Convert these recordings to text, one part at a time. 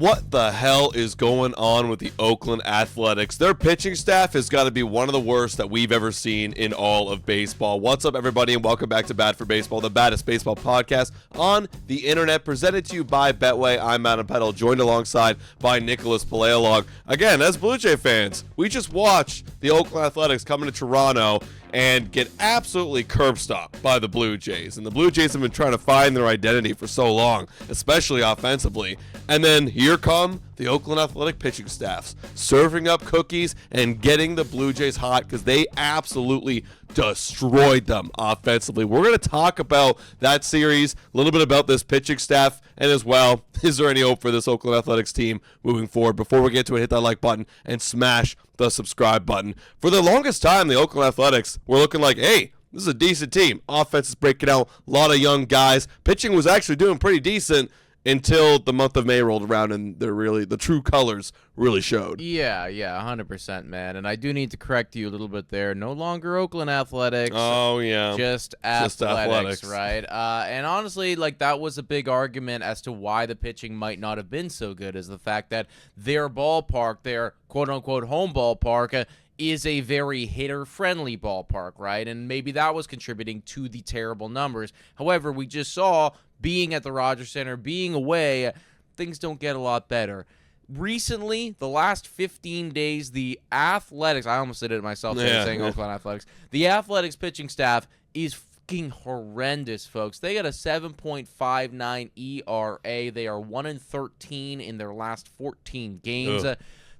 What the hell is going on with the Oakland Athletics? Their pitching staff has got to be one of the worst that we've ever seen in all of baseball. What's up, everybody, and welcome back to Bad for Baseball, the baddest baseball podcast on the internet, presented to you by Betway. I'm Adam Peddle, joined alongside by Nicholas Paleolog. Again, as Blue Jay fans, we just watched the Oakland Athletics come into Toronto and get absolutely curb stomped by the Blue Jays. And the Blue Jays have been trying to find their identity for so long, especially offensively. And then here come the Oakland Athletic pitching staffs, serving up cookies and getting the Blue Jays hot because they absolutely destroyed them offensively. We're going to talk about that series, a little bit about this pitching staff, and as well, is there any hope for this Oakland Athletics team moving forward? Before we get to it, hit that like button and smash the subscribe button. For the longest time, the Oakland Athletics were looking like, hey, this is a decent team. Offense is breaking out, a lot of young guys. Pitching was actually doing pretty decent until the month of May rolled around and the true colors really showed. Yeah, 100%, man. And I do need to correct you a little bit there. No longer Oakland Athletics. Oh, yeah. Just athletics, right? And honestly, like, that was a big argument as to why the pitching might not have been so good, is the fact that their ballpark, their quote-unquote home ballpark, is a very hitter-friendly ballpark, right? And maybe that was contributing to the terrible numbers. However, we just saw, being at the Rogers Center, being away, things don't get a lot better. Recently, the last 15 days, the Athletics, I almost did it myself saying Oakland Athletics, the Athletics pitching staff is fucking horrendous, folks. They got a 7.59 ERA. They are 1-13 in their last 14 games.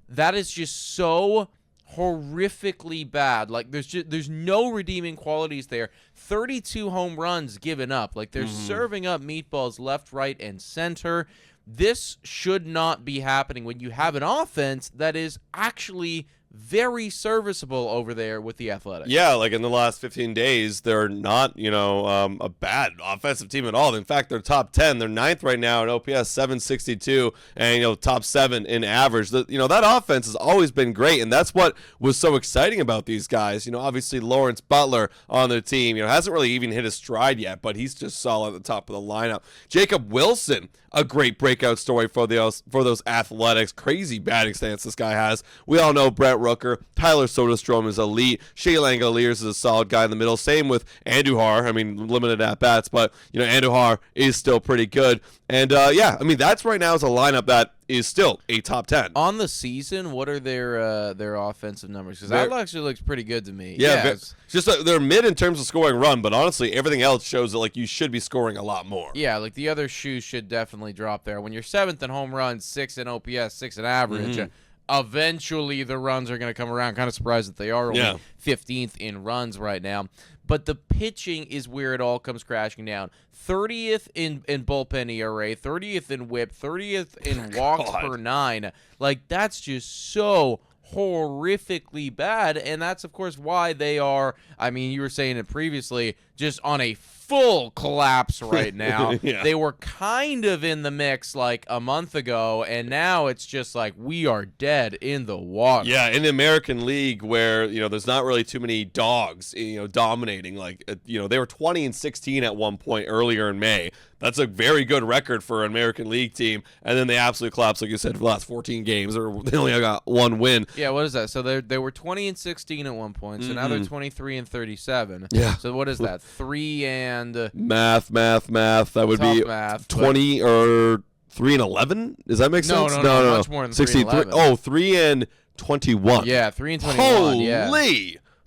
That is just so horrifically bad. Like, there's no redeeming qualities there. 32 home runs given up. Like, they're serving up meatballs left, right, and center. This should not be happening when you have an offense that is actually very serviceable over there with the Athletics. Yeah, like in the last 15 days, they're not, a bad offensive team at all. In fact, they're top 10. They're ninth right now at OPS 762 and, top 7 in average. That offense has always been great, and that's what was so exciting about these guys. Obviously Lawrence Butler on their team, hasn't really even hit his stride yet, but he's just solid at the top of the lineup. Jacob Wilson, a great breakout story for those Athletics. Crazy batting stance this guy has. We all know Brett Rooker. Tyler Soderstrom is elite. Shea Langoliers is a solid guy in the middle. Same with Andujar. I mean, limited at-bats, but, Andujar is still pretty good. And, that's right now is a lineup that is still a top 10. On the season, what are their offensive numbers? Because that actually looks pretty good to me. Yeah, it's just they're mid in terms of scoring run, but honestly, everything else shows that, like, you should be scoring a lot more. Yeah, like, the other shoes should definitely drop there. When you're 7th in home runs, 6th in OPS, 6th in average, eventually the runs are going to come around. Kind of surprised that they are only 15th in runs right now. But the pitching is where it all comes crashing down. 30th in bullpen ERA, 30th in whip, 30th in walks per 9. Like, that's just so horrifically bad, and that's, of course, why they are, I mean, you were saying it previously, just on a full collapse right now. They were kind of in the mix like a month ago, and now it's just like we are dead in the water. Yeah, in the American League where, there's not really too many dogs, dominating. Like, they were 20-16 at one point earlier in May. That's a very good record for an American League team. And then they absolutely collapsed, like you said, for the last 14 games, or they only got one win. Yeah, what is that? So they were 20-16 at one point. So now they're 23-37. Yeah. So what is that? 3 and math. That would be math, 20 or 3-11. Does that make sense? No. Much more than 3-11. Oh, 3-21. Yeah, 3-21. Holy, yeah.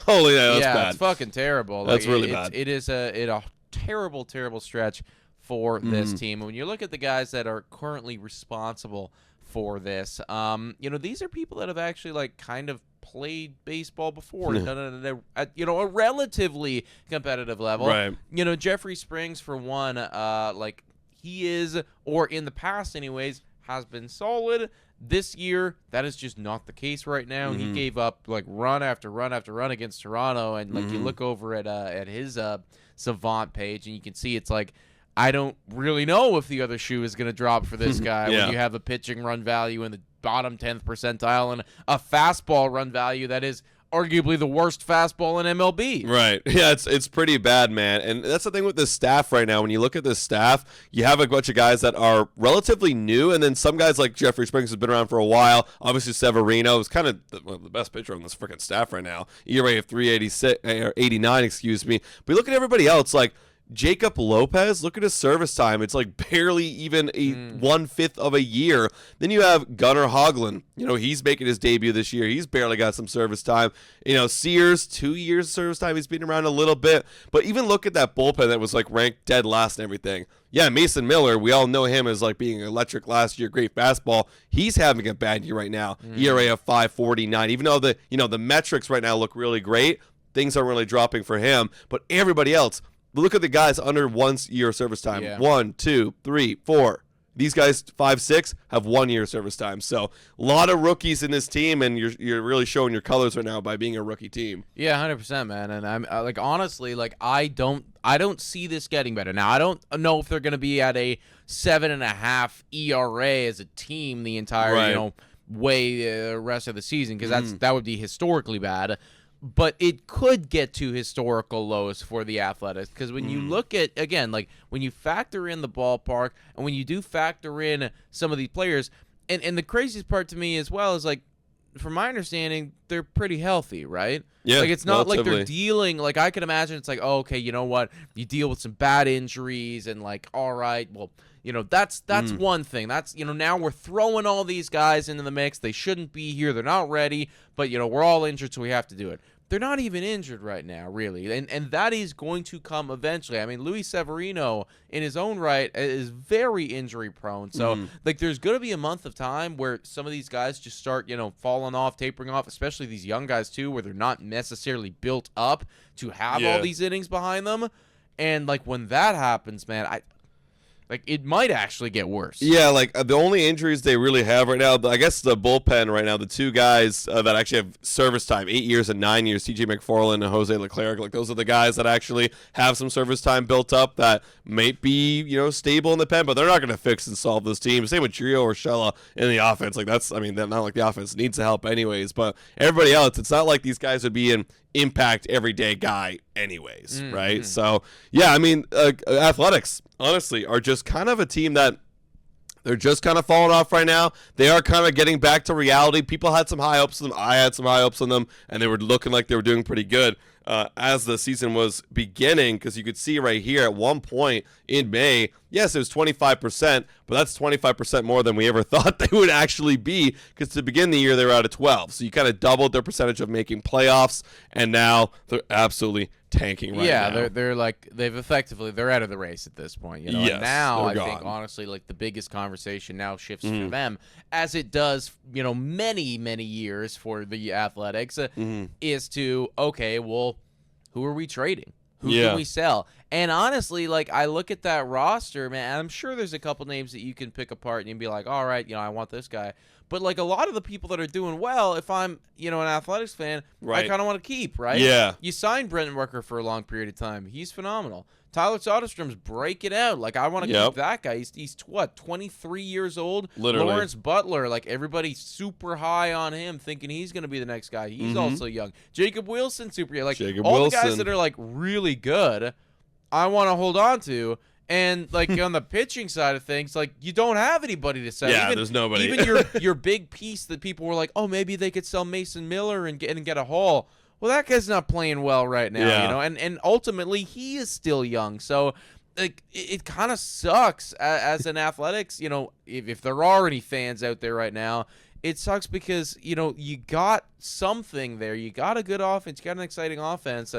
Holy, that's bad. It's fucking terrible. That's really bad. It is a terrible, terrible stretch for this team. And when you look at the guys that are currently responsible for this, these are people that have actually, like, kind of played baseball before and done it at a relatively competitive level. Right. Jeffrey Springs, for one, he is, or in the past anyways, has been solid. This year, that is just not the case right now. He gave up, like, run after run after run against Toronto, and, like, you look over at his Savant page, and you can see it's like, I don't really know if the other shoe is going to drop for this guy when you have a pitching run value in the bottom 10th percentile and a fastball run value that is arguably the worst fastball in MLB. Right. Yeah, it's pretty bad, man. And that's the thing with this staff right now. When you look at this staff, you have a bunch of guys that are relatively new, and then some guys like Jeffrey Springs has been around for a while. Obviously, Severino is kind of the best pitcher on this freaking staff right now. ERA of 386 or 89, excuse me. But you look at everybody else, like Jacob Lopez, look at his service time. It's like barely even a 1/5 of a year. Then you have Gunnar Hoglund. He's making his debut this year. He's barely got some service time. Sears, 2 years of service time. He's been around a little bit. But even look at that bullpen that was like ranked dead last and everything. Yeah, Mason Miller, we all know him as like being electric last year, great fastball. He's having a bad year right now. ERA of 5.49. Even though the metrics right now look really great, things aren't really dropping for him. But everybody else, look at the guys under 1 year service time. Yeah. 1, 2, 3, 4. These guys, 5, 6, have 1 year service time. So a lot of rookies in this team, and you're really showing your colors right now by being a rookie team. Yeah, 100%, man. And I'm like, honestly, like I don't see this getting better. Now I don't know if they're going to be at a 7.5 ERA as a team the entire way rest of the season, because that would be historically bad. But it could get to historical lows for the Athletics, because when you look at, again, like when you factor in the ballpark and when you do factor in some of these players, and the craziest part to me as well is, like, from my understanding, they're pretty healthy, right? Yeah, like it's not relatively. like they're dealing, like I can imagine it's like, oh, okay, you know what? You deal with some bad injuries and like, all right, well, that's one thing. That's, now we're throwing all these guys into the mix. They shouldn't be here. They're not ready, but we're all injured, so we have to do it. They're not even injured right now, really, and that is going to come eventually. I mean, Luis Severino, in his own right, is very injury-prone. So, like, there's going to be a month of time where some of these guys just start, falling off, tapering off, especially these young guys, too, where they're not necessarily built up to have all these innings behind them. And, like, when that happens, man, it might actually get worse. Yeah, like the only injuries they really have right now, I guess the bullpen right now, the two guys that actually have service time, 8 years and 9 years, TJ McFarland and Jose Leclerc, like those are the guys that actually have some service time built up that might be, stable in the pen, but they're not going to fix and solve this team. Same with Gio Urshela in the offense. Like not like the offense needs to help anyways, but everybody else, it's not like these guys would be an impact everyday guy anyways, right? So, yeah, Athletics, honestly, are just kind of a team that they're just kind of falling off right now. They are kind of getting back to reality. People had some high hopes on them. I had some high hopes on them, and they were looking like they were doing pretty good as the season was beginning, because you could see right here at one point in May, yes, it was 25%, but that's 25% more than we ever thought they would actually be, because to begin the year, they were out of 12. So you kind of doubled their percentage of making playoffs, and now they're absolutely tanking right now. Yeah, they're like, they're out of the race at this point. Yes, and now I gone. think, honestly, like the biggest conversation now shifts for them, as it does, many, many years for the Athletics, is to, okay, well, who are we trading? Who can we sell? And honestly, like, I look at that roster, man, I'm sure there's a couple names that you can pick apart and you'd be like, all right, I want this guy. But, like, a lot of the people that are doing well, if I'm, an Athletics fan, I kind of want to keep, right? Yeah. You signed Brenton Rucker for a long period of time. He's phenomenal. Tyler Soderstrom's break it out. Like, I want to keep that guy. He's 23 years old? Literally. Lawrence Butler, like, everybody's super high on him, thinking he's going to be the next guy. He's also young. Jacob Wilson, super young. Like, the guys that are, like, really good, I want to hold on to. And, like, on the pitching side of things, like, you don't have anybody to sell. Yeah, there's nobody. Even your big piece that people were like, oh, maybe they could sell Mason Miller and get a haul. Well, that guy's not playing well right now, and ultimately he is still young. So, like, it kind of sucks as an Athletics, if there are any fans out there right now, it sucks because, you got something there. You got a good offense. You got an exciting offense.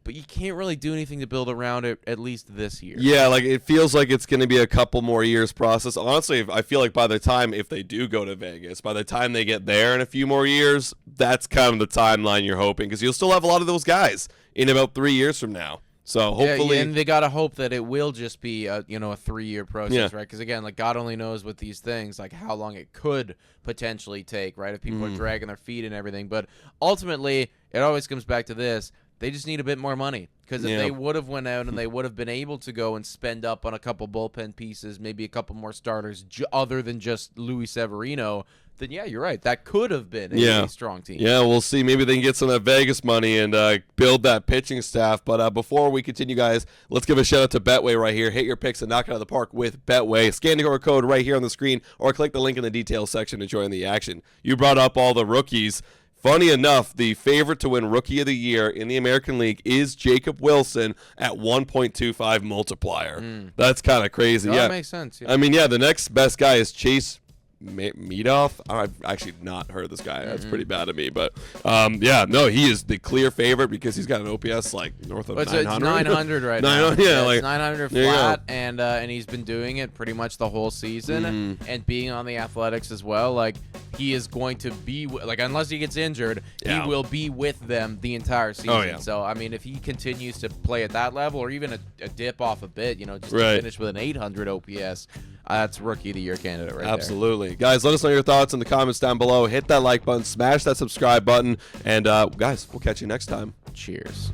But you can't really do anything to build around it, at least this year. Yeah, like it feels like it's going to be a couple more years process. Honestly, I feel like by the time, if they do go to Vegas, by the time they get there in a few more years, that's kind of the timeline you're hoping, because you'll still have a lot of those guys in about 3 years from now. So hopefully, and they gotta hope that it will just be a 3-year process, right? Because again, like God only knows with these things, like how long it could potentially take, right? If people are dragging their feet and everything, but ultimately, it always comes back to this. They just need a bit more money. Because if they would have went out and they would have been able to go and spend up on a couple bullpen pieces, maybe a couple more starters other than just Luis Severino, then yeah, you're right. That could have been a strong team. Yeah, we'll see. Maybe they can get some of that Vegas money and build that pitching staff. But before we continue, guys, let's give a shout-out to Betway right here. Hit your picks and knock it out of the park with Betway. Scan the QR code right here on the screen or click the link in the details section to join the action. You brought up all the rookies. Funny enough, the favorite to win Rookie of the Year in the American League is Jacob Wilson at 1.25 multiplier. That's kind of crazy. That makes sense. Yeah. I mean, the next best guy is Chase Meadoff. I've actually not heard this guy. That's pretty bad of me. But, he is the clear favorite because he's got an OPS like north of 900. It's 900 right now. Yeah, it's 900 flat, and he's been doing it pretty much the whole season. And being on the Athletics as well, like, he is going to be, like, unless he gets injured, he will be with them the entire season. Oh, yeah. So, I mean, if he continues to play at that level or even a dip off a bit, just to finish with an 800 OPS, that's Rookie of the Year candidate right there. Absolutely. Guys, let us know your thoughts in the comments down below. Hit that like button, smash that subscribe button, and guys, we'll catch you next time. Cheers.